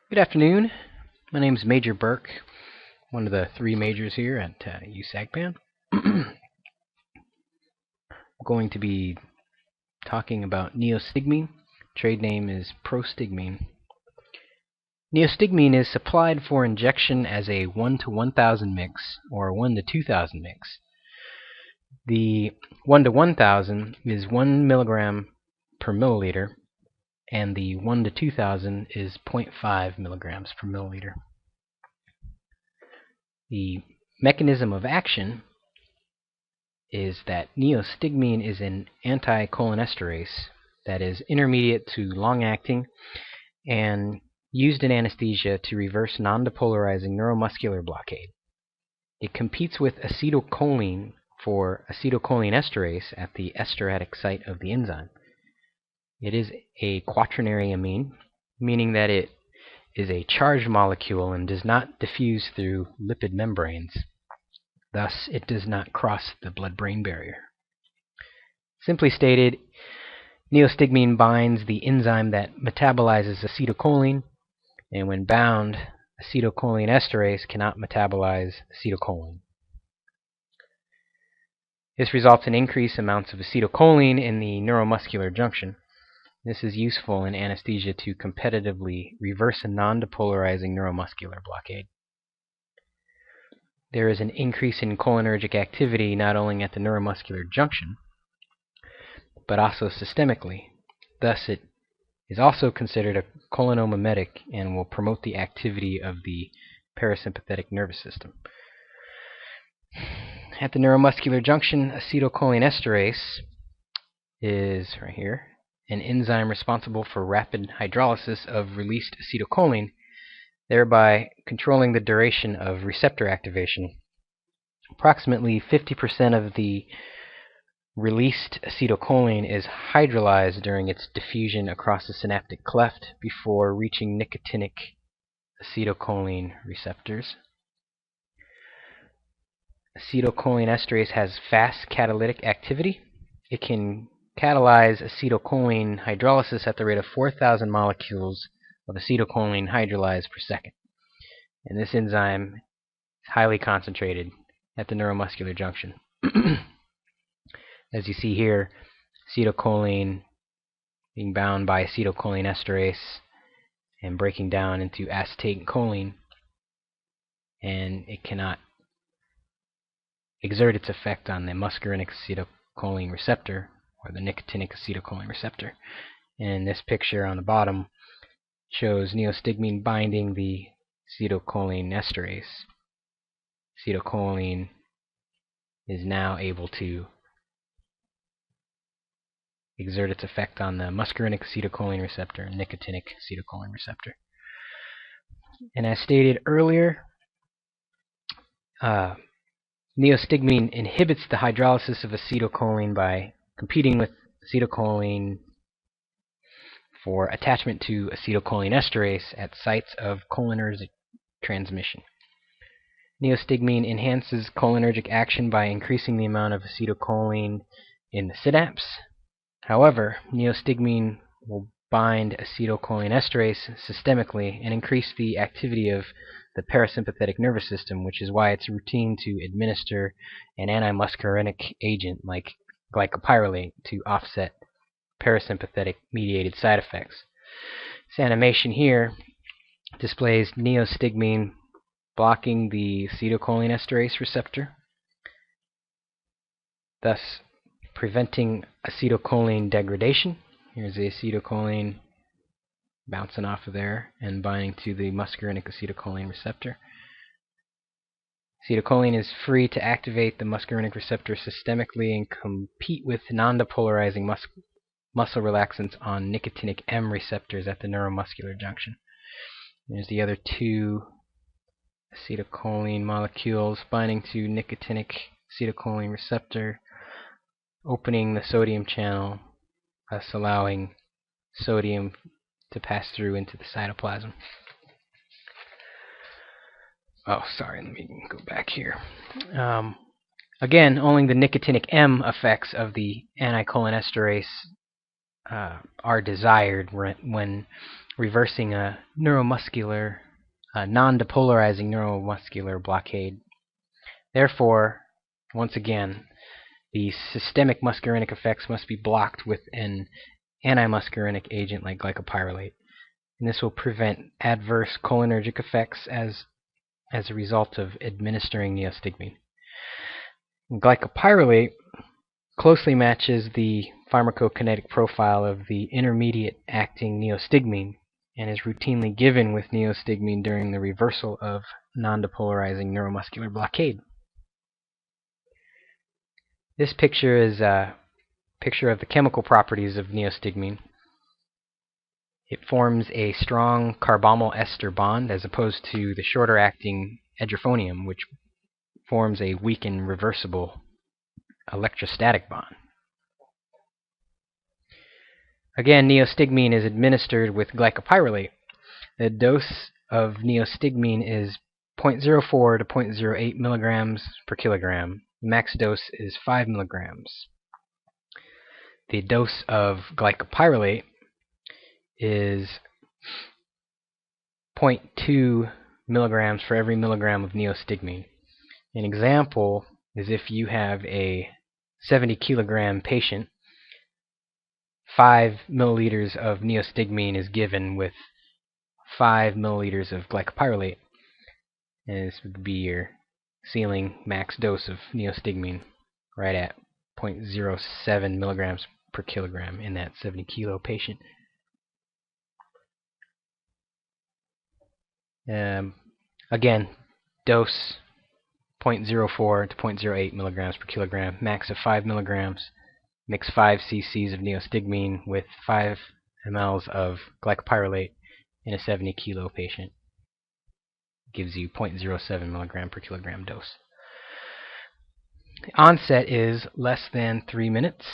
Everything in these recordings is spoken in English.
Good afternoon. My name is Major Burke, one of the three majors here at USAGPAN. I'm going to be talking about neostigmine. Trade name is prostigmine. Neostigmine is supplied for injection as a 1 to 1000 mix or 1 to 2000 mix. The 1 to 1000 is 1 milligram per milliliter, and the 1 to 2000 is 0.5 milligrams per milliliter. The mechanism of action is that neostigmine is an acetylcholinesterase that is intermediate to long-acting and used in anesthesia to reverse non-depolarizing neuromuscular blockade. It competes with acetylcholine for acetylcholinesterase at the esteratic site of the enzyme. It is a quaternary amine, meaning that it is a charged molecule and does not diffuse through lipid membranes. Thus, it does not cross the blood-brain barrier. Simply stated, neostigmine binds the enzyme that metabolizes acetylcholine, and when bound, acetylcholinesterase cannot metabolize acetylcholine. This results in increased amounts of acetylcholine in the neuromuscular junction. This is useful in anesthesia to competitively reverse a non-depolarizing neuromuscular blockade. There is an increase in cholinergic activity not only at the neuromuscular junction, but also systemically. Thus, it is also considered a cholinomimetic and will promote the activity of the parasympathetic nervous system. At the neuromuscular junction, acetylcholinesterase is right here, an enzyme responsible for rapid hydrolysis of released acetylcholine, thereby controlling the duration of receptor activation. Approximately 50% of the released acetylcholine is hydrolyzed during its diffusion across the synaptic cleft before reaching nicotinic acetylcholine receptors. Acetylcholinesterase has fast catalytic activity. It can catalyze acetylcholine hydrolysis at the rate of 4,000 molecules of acetylcholine hydrolyzed per second. And this enzyme is highly concentrated at the neuromuscular junction. As you see here, acetylcholine being bound by acetylcholinesterase and breaking down into acetylcholine, and it cannot exert its effect on the muscarinic acetylcholine receptor or the nicotinic acetylcholine receptor. And this picture on the bottom shows neostigmine binding the acetylcholinesterase. Acetylcholine is now able to exert its effect on the muscarinic acetylcholine receptor and nicotinic acetylcholine receptor. And as stated earlier, neostigmine inhibits the hydrolysis of acetylcholine by competing with acetylcholine for attachment to acetylcholinesterase at sites of cholinergic transmission. Neostigmine enhances cholinergic action by increasing the amount of acetylcholine in the synapse. However, neostigmine will bind acetylcholinesterase systemically and increase the activity of the parasympathetic nervous system, which is why it's routine to administer an antimuscarinic agent like glycopyrrolate to offset parasympathetic mediated side effects. This animation here displays neostigmine blocking the acetylcholinesterase receptor, thus preventing acetylcholine degradation. Here's the acetylcholine bouncing off of there and binding to the muscarinic acetylcholine receptor. Acetylcholine is free to activate the muscarinic receptor systemically and compete with non-depolarizing muscle relaxants on nicotinic M receptors at the neuromuscular junction. There's the other two acetylcholine molecules binding to nicotinic acetylcholine receptor, opening the sodium channel, thus allowing sodium to pass through into the cytoplasm. Oh, sorry, let me go back here. Again, only the nicotinic M effects of the anticholinesterase are desired when reversing a neuromuscular, non-depolarizing neuromuscular blockade. Therefore, once again, the systemic muscarinic effects must be blocked with an antimuscarinic agent like glycopyrrolate. And this will prevent adverse cholinergic effects as a result of administering neostigmine. Glycopyrrolate closely matches the pharmacokinetic profile of the intermediate-acting neostigmine and is routinely given with neostigmine during the reversal of non-depolarizing neuromuscular blockade. This picture is a picture of the chemical properties of neostigmine. It forms a strong carbonyl ester bond as opposed to the shorter acting edrophonium, which forms a weak and reversible electrostatic bond. Again, neostigmine is administered with glycopyrrolate. The dose of neostigmine is 0.04 to 0.08 milligrams per kilogram. The max dose is 5 milligrams. The dose of glycopyrrolate is 0.2 milligrams for every milligram of neostigmine. An example is if you have a 70 kilogram patient, 5 milliliters of neostigmine is given with 5 milliliters of glycopyrrolate. And this would be your ceiling max dose of neostigmine, right at 0.07 milligrams per kilogram in that 70 kilo patient. Again, dose 0.04 to 0.08 milligrams per kilogram, max of 5 milligrams. Mix 5 cc's of neostigmine with 5 mLs of glycopyrrolate in a 70 kilo patient. Gives you 0.07 milligram per kilogram dose. The onset is less than 3 minutes.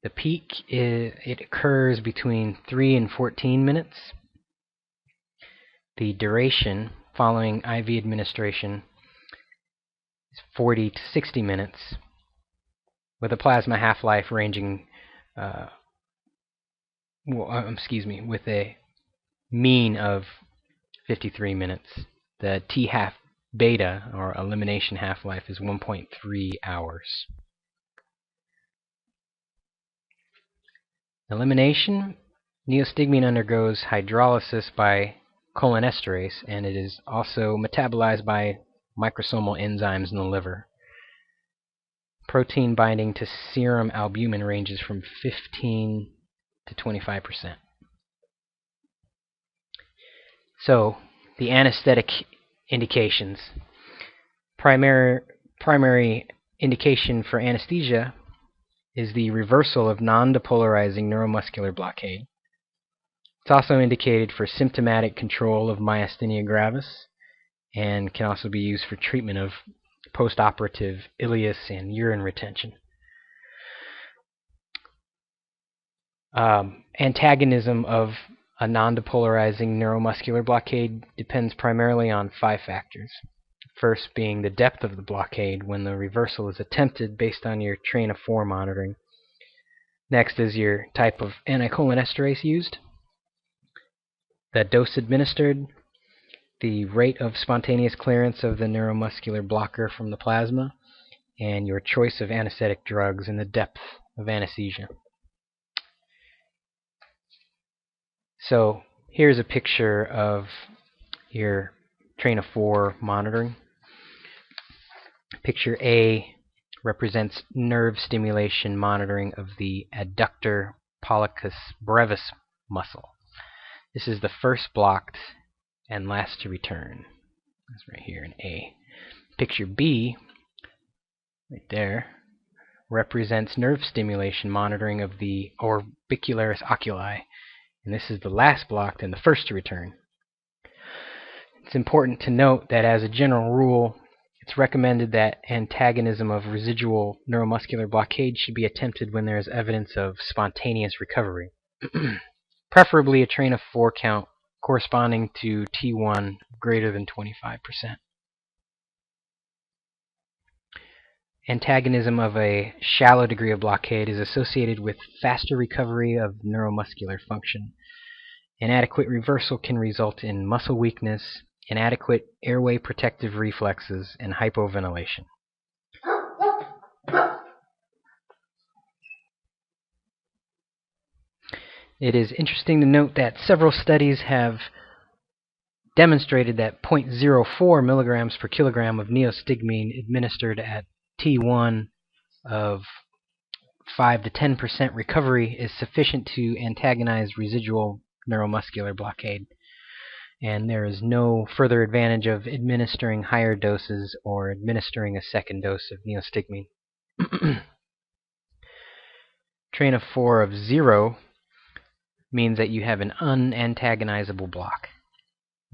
The peak it occurs between 3 and 14 minutes. The duration following IV administration is 40 to 60 minutes, with a plasma half-life ranging, with a mean of 53 minutes. The T-half beta, or elimination half-life, is 1.3 hours. Elimination: neostigmine undergoes hydrolysis by cholinesterase, and it is also metabolized by microsomal enzymes in the liver. Protein binding to serum albumin ranges from 15 to 25%. So, the anesthetic indications. Primary indication for anesthesia is the reversal of non-depolarizing neuromuscular blockade. It's also indicated for symptomatic control of myasthenia gravis and can also be used for treatment of postoperative ileus and urine retention. Antagonism of a non-depolarizing neuromuscular blockade depends primarily on 5 factors. First being the depth of the blockade when the reversal is attempted based on your train of 4 monitoring. Next is your type of anticholinesterase used, the dose administered, the rate of spontaneous clearance of the neuromuscular blocker from the plasma, and your choice of anesthetic drugs and the depth of anesthesia. So here's a picture of your train of 4 monitoring. Picture A represents nerve stimulation monitoring of the adductor pollicis brevis muscle. This is the first blocked and last to return. That's right here in A. Picture B, right there, represents nerve stimulation monitoring of the orbicularis oculi, and this is the last blocked and the first to return. It's important to note that as a general rule, it's recommended that antagonism of residual neuromuscular blockade should be attempted when there is evidence of spontaneous recovery. Preferably a train of 4 count corresponding to T1 greater than 25%. Antagonism of a shallow degree of blockade is associated with faster recovery of neuromuscular function Inadequate reversal can result in muscle weakness, inadequate airway protective reflexes, and hypoventilation. It is interesting to note that several studies have demonstrated that 0.04 milligrams per kilogram of neostigmine administered at T1 of 5 to 10% recovery is sufficient to antagonize residual neuromuscular blockade, and there is no further advantage of administering higher doses or administering a second dose of neostigmine. Train of 4 of 0 means that you have an unantagonizable block.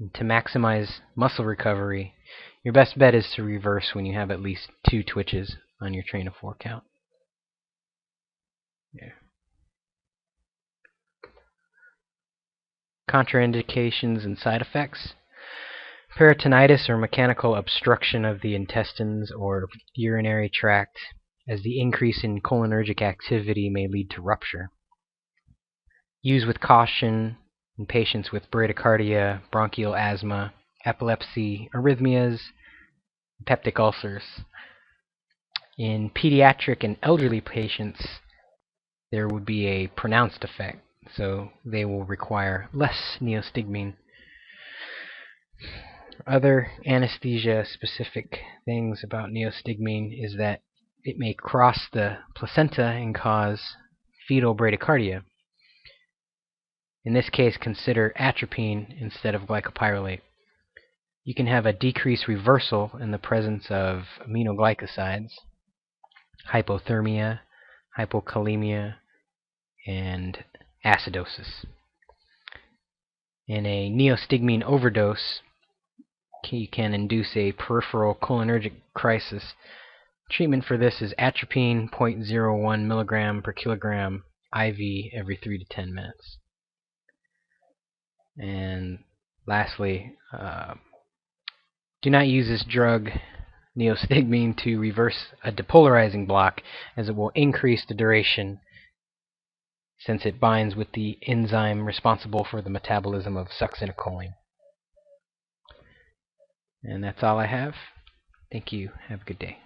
And to maximize muscle recovery, your best bet is to reverse when you have at least 2 twitches on your train of 4 count. Yeah. Contraindications and side effects. Peritonitis or mechanical obstruction of the intestines or urinary tract, as the increase in cholinergic activity may lead to rupture. Use with caution in patients with bradycardia, bronchial asthma, epilepsy, arrhythmias, peptic ulcers. In pediatric and elderly patients, there would be a pronounced effect, so they will require less neostigmine. Other anesthesia-specific things about neostigmine is that it may cross the placenta and cause fetal bradycardia. In this case, consider atropine instead of glycopyrrolate. You can have a decreased reversal in the presence of aminoglycosides, hypothermia, hypokalemia, and acidosis. In a neostigmine overdose, you can induce a peripheral cholinergic crisis. Treatment for this is atropine 0.01 milligram per kilogram IV every 3 to 10 minutes. And lastly, do not use this drug, neostigmine, to reverse a depolarizing block, as it will increase the duration since it binds with the enzyme responsible for the metabolism of succinylcholine. And that's all I have. Thank you. Have a good day.